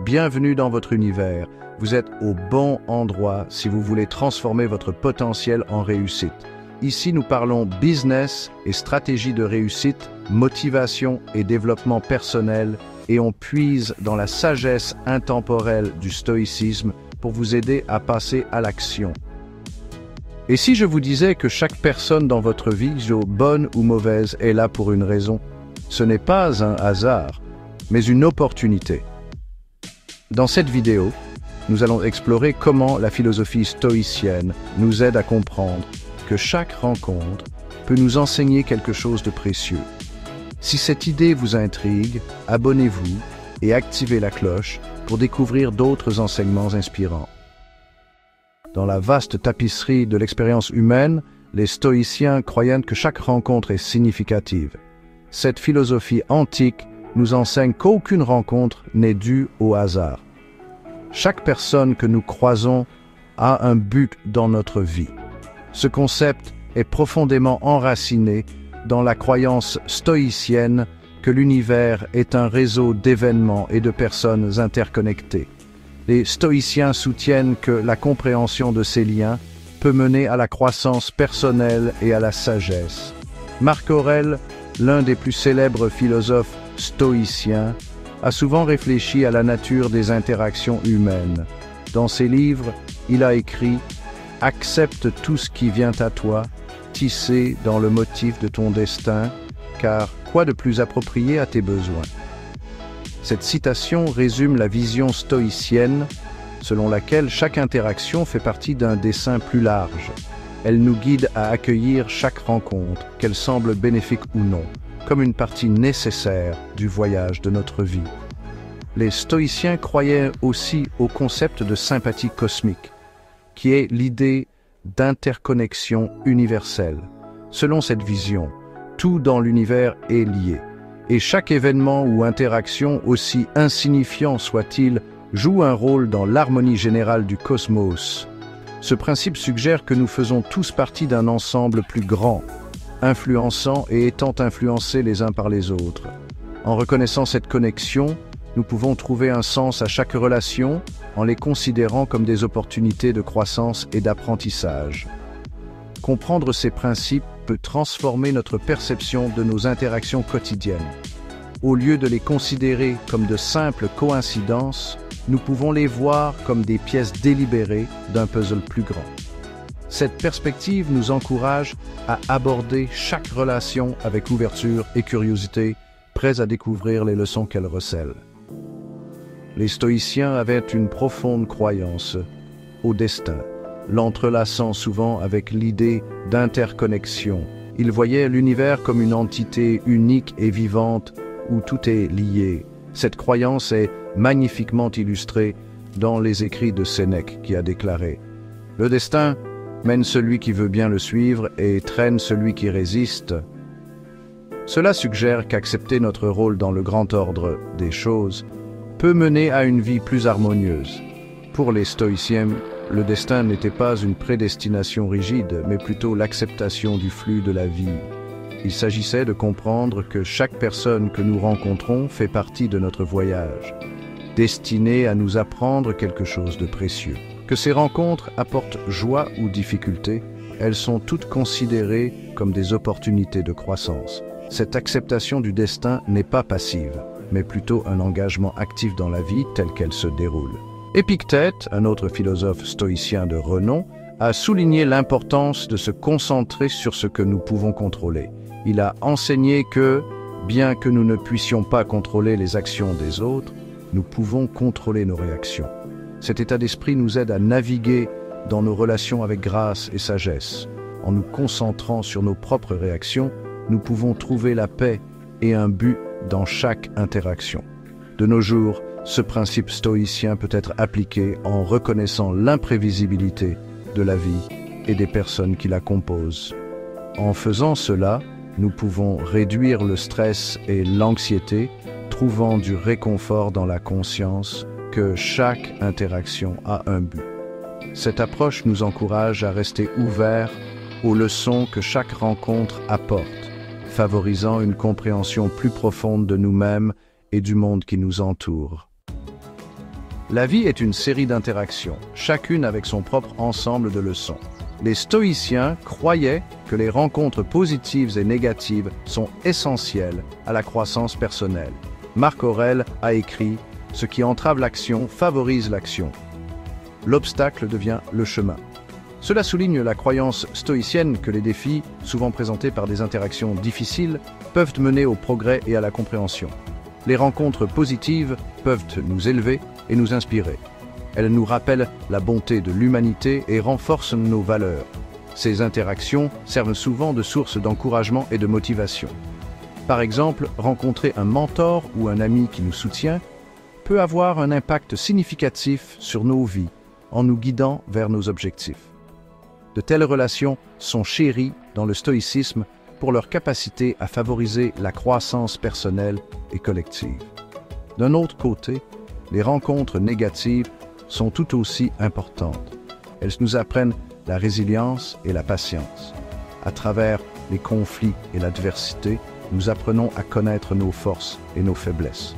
bienvenue dans votre univers. Vous êtes au bon endroit si vous voulez transformer votre potentiel en réussite. Ici, nous parlons business et stratégie de réussite, motivation et développement personnel, et on puise dans la sagesse intemporelle du stoïcisme pour vous aider à passer à l'action. Et si je vous disais que chaque personne dans votre vie, bonne ou mauvaise, est là pour une raison, ce n'est pas un hasard, mais une opportunité. Dans cette vidéo, nous allons explorer comment la philosophie stoïcienne nous aide à comprendre que chaque rencontre peut nous enseigner quelque chose de précieux. Si cette idée vous intrigue, abonnez-vous et activez la cloche pour découvrir d'autres enseignements inspirants. Dans la vaste tapisserie de l'expérience humaine, les stoïciens croyaient que chaque rencontre est significative. Cette philosophie antique nous enseigne qu'aucune rencontre n'est due au hasard. Chaque personne que nous croisons a un but dans notre vie. Ce concept est profondément enraciné dans la croyance stoïcienne que l'univers est un réseau d'événements et de personnes interconnectées. Les stoïciens soutiennent que la compréhension de ces liens peut mener à la croissance personnelle et à la sagesse. Marc Aurèle, l'un des plus célèbres philosophes stoïciens, a souvent réfléchi à la nature des interactions humaines. Dans ses livres, il a écrit « Accepte tout ce qui vient à toi, tissé dans le motif de ton destin, car quoi de plus approprié à tes besoins ?» Cette citation résume la vision stoïcienne, selon laquelle chaque interaction fait partie d'un dessein plus large. Elle nous guide à accueillir chaque rencontre, qu'elle semble bénéfique ou non, comme une partie nécessaire du voyage de notre vie. Les stoïciens croyaient aussi au concept de sympathie cosmique, qui est l'idée d'interconnexion universelle. Selon cette vision, tout dans l'univers est lié, et chaque événement ou interaction, aussi insignifiant soit-il, joue un rôle dans l'harmonie générale du cosmos. Ce principe suggère que nous faisons tous partie d'un ensemble plus grand, influençant et étant influencés les uns par les autres. En reconnaissant cette connexion, nous pouvons trouver un sens à chaque relation en les considérant comme des opportunités de croissance et d'apprentissage. Comprendre ces principes peut transformer notre perception de nos interactions quotidiennes. Au lieu de les considérer comme de simples coïncidences, nous pouvons les voir comme des pièces délibérées d'un puzzle plus grand. Cette perspective nous encourage à aborder chaque relation avec ouverture et curiosité, prêts à découvrir les leçons qu'elle recèle. Les stoïciens avaient une profonde croyance au destin, l'entrelaçant souvent avec l'idée d'interconnexion. Ils voyaient l'univers comme une entité unique et vivante où tout est lié. Cette croyance est magnifiquement illustrée dans les écrits de Sénèque qui a déclaré « Le destin mène celui qui veut bien le suivre et traîne celui qui résiste. » Cela suggère qu'accepter notre rôle dans le grand ordre des choses peut mener à une vie plus harmonieuse. Pour les stoïciens, le destin n'était pas une prédestination rigide, mais plutôt l'acceptation du flux de la vie. Il s'agissait de comprendre que chaque personne que nous rencontrons fait partie de notre voyage, destinée à nous apprendre quelque chose de précieux. Que ces rencontres apportent joie ou difficulté, elles sont toutes considérées comme des opportunités de croissance. Cette acceptation du destin n'est pas passive, mais plutôt un engagement actif dans la vie telle qu'elle se déroule. Épictète, un autre philosophe stoïcien de renom, a souligné l'importance de se concentrer sur ce que nous pouvons contrôler. Il a enseigné que, bien que nous ne puissions pas contrôler les actions des autres, nous pouvons contrôler nos réactions. Cet état d'esprit nous aide à naviguer dans nos relations avec grâce et sagesse. En nous concentrant sur nos propres réactions, nous pouvons trouver la paix et un but dans chaque interaction. De nos jours, ce principe stoïcien peut être appliqué en reconnaissant l'imprévisibilité de la vie et des personnes qui la composent. En faisant cela, nous pouvons réduire le stress et l'anxiété, trouvant du réconfort dans la conscience que chaque interaction a un but. Cette approche nous encourage à rester ouverts aux leçons que chaque rencontre apporte, favorisant une compréhension plus profonde de nous-mêmes et du monde qui nous entoure. La vie est une série d'interactions, chacune avec son propre ensemble de leçons. Les stoïciens croyaient que les rencontres positives et négatives sont essentielles à la croissance personnelle. Marc Aurèle a écrit « Ce qui entrave l'action favorise l'action. L'obstacle devient le chemin ». Cela souligne la croyance stoïcienne que les défis, souvent présentés par des interactions difficiles, peuvent mener au progrès et à la compréhension. Les rencontres positives peuvent nous élever et nous inspirer. Elles nous rappellent la bonté de l'humanité et renforcent nos valeurs. Ces interactions servent souvent de source d'encouragement et de motivation. Par exemple, rencontrer un mentor ou un ami qui nous soutient peut avoir un impact significatif sur nos vies en nous guidant vers nos objectifs. De telles relations sont chéries dans le stoïcisme pour leur capacité à favoriser la croissance personnelle et collective. D'un autre côté, les rencontres négatives sont tout aussi importantes. Elles nous apprennent la résilience et la patience. À travers les conflits et l'adversité, nous apprenons à connaître nos forces et nos faiblesses.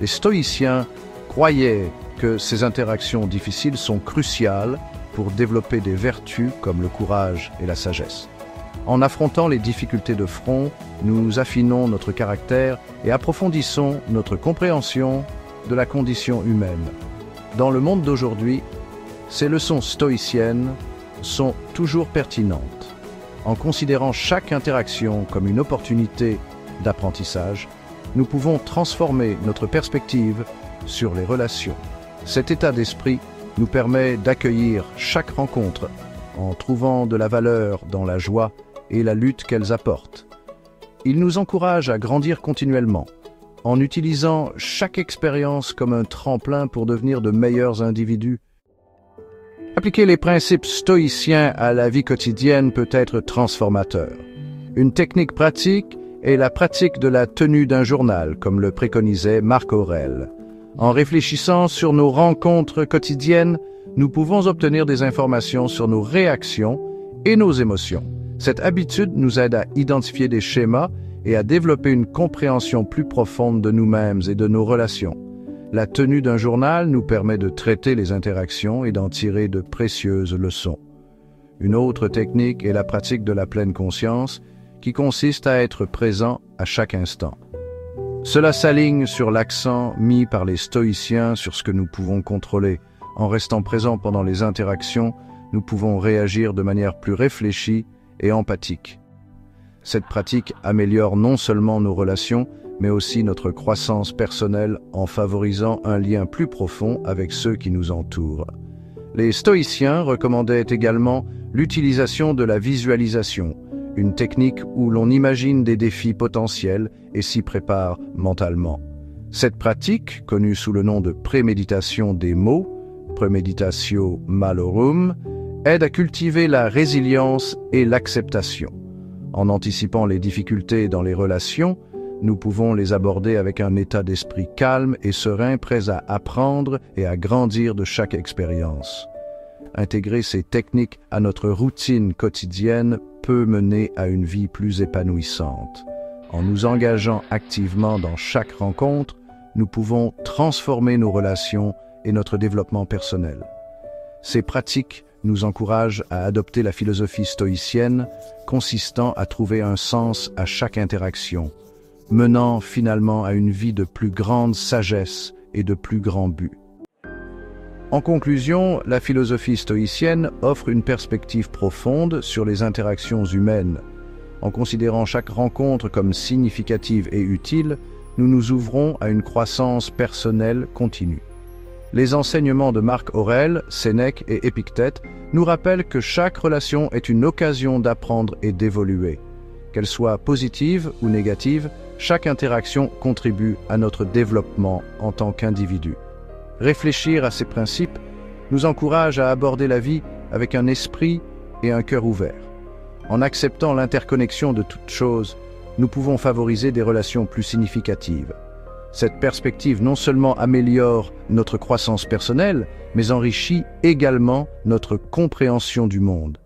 Les stoïciens croyaient que ces interactions difficiles sont cruciales pour développer des vertus comme le courage et la sagesse. En affrontant les difficultés de front, nous affinons notre caractère et approfondissons notre compréhension de la condition humaine. Dans le monde d'aujourd'hui, ces leçons stoïciennes sont toujours pertinentes. En considérant chaque interaction comme une opportunité d'apprentissage, nous pouvons transformer notre perspective sur les relations. Cet état d'esprit nous permet d'accueillir chaque rencontre en trouvant de la valeur dans la joie et la lutte qu'elles apportent. Il nous encourage à grandir continuellement, en utilisant chaque expérience comme un tremplin pour devenir de meilleurs individus. Appliquer les principes stoïciens à la vie quotidienne peut être transformateur. Une technique pratique est la pratique de la tenue d'un journal, comme le préconisait Marc Aurèle. En réfléchissant sur nos rencontres quotidiennes, nous pouvons obtenir des informations sur nos réactions et nos émotions. Cette habitude nous aide à identifier des schémas et à développer une compréhension plus profonde de nous-mêmes et de nos relations. La tenue d'un journal nous permet de traiter les interactions et d'en tirer de précieuses leçons. Une autre technique est la pratique de la pleine conscience, qui consiste à être présent à chaque instant. Cela s'aligne sur l'accent mis par les stoïciens sur ce que nous pouvons contrôler. En restant présents pendant les interactions, nous pouvons réagir de manière plus réfléchie et empathique. Cette pratique améliore non seulement nos relations, mais aussi notre croissance personnelle en favorisant un lien plus profond avec ceux qui nous entourent. Les stoïciens recommandaient également l'utilisation de la visualisation, une technique où l'on imagine des défis potentiels et s'y prépare mentalement. Cette pratique, connue sous le nom de préméditation des mots, premeditatio malorum, aide à cultiver la résilience et l'acceptation. En anticipant les difficultés dans les relations, nous pouvons les aborder avec un état d'esprit calme et serein, prêt à apprendre et à grandir de chaque expérience. Intégrer ces techniques à notre routine quotidienne peut mener à une vie plus épanouissante. En nous engageant activement dans chaque rencontre, nous pouvons transformer nos relations et notre développement personnel. Ces pratiques nous encouragent à adopter la philosophie stoïcienne, consistant à trouver un sens à chaque interaction, menant finalement à une vie de plus grande sagesse et de plus grands buts. En conclusion, la philosophie stoïcienne offre une perspective profonde sur les interactions humaines. En considérant chaque rencontre comme significative et utile, nous nous ouvrons à une croissance personnelle continue. Les enseignements de Marc Aurèle, Sénèque et Épictète nous rappellent que chaque relation est une occasion d'apprendre et d'évoluer. Qu'elle soit positive ou négative, chaque interaction contribue à notre développement en tant qu'individu. Réfléchir à ces principes nous encourage à aborder la vie avec un esprit et un cœur ouverts. En acceptant l'interconnexion de toutes choses, nous pouvons favoriser des relations plus significatives. Cette perspective non seulement améliore notre croissance personnelle, mais enrichit également notre compréhension du monde.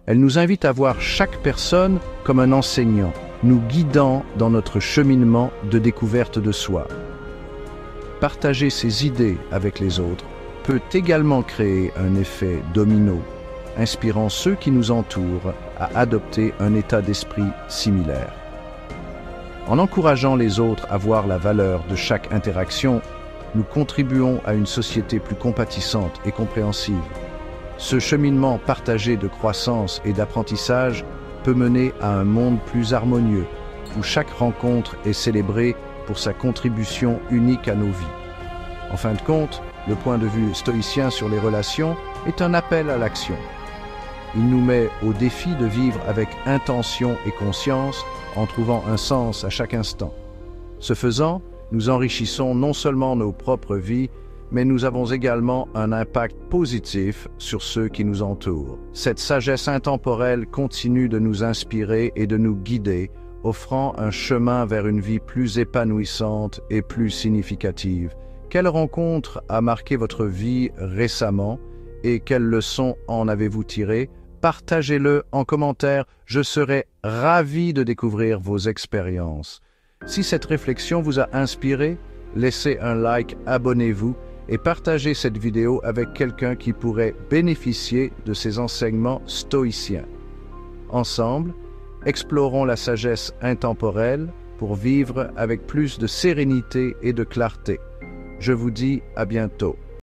Elle nous invite à voir chaque personne comme un enseignant, nous guidant dans notre cheminement de découverte de soi. partager ses idées avec les autres peut également créer un effet domino, inspirant ceux qui nous entourent à adopter un état d'esprit similaire. En encourageant les autres à voir la valeur de chaque interaction, nous contribuons à une société plus compatissante et compréhensive. Ce cheminement partagé de croissance et d'apprentissage peut mener à un monde plus harmonieux, où chaque rencontre est célébrée pour sa contribution unique à nos vies. En fin de compte, le point de vue stoïcien sur les relations est un appel à l'action. Il nous met au défi de vivre avec intention et conscience en trouvant un sens à chaque instant. Ce faisant, nous enrichissons non seulement nos propres vies, mais nous avons également un impact positif sur ceux qui nous entourent. Cette sagesse intemporelle continue de nous inspirer et de nous guider, offrant un chemin vers une vie plus épanouissante et plus significative. Quelle rencontre a marqué votre vie récemment et quelles leçons en avez-vous tirées? Partagez-le en commentaire, je serai ravi de découvrir vos expériences. Si cette réflexion vous a inspiré, laissez un like, abonnez-vous et partagez cette vidéo avec quelqu'un qui pourrait bénéficier de ces enseignements stoïciens. Ensemble, explorons la sagesse intemporelle pour vivre avec plus de sérénité et de clarté. Je vous dis à bientôt.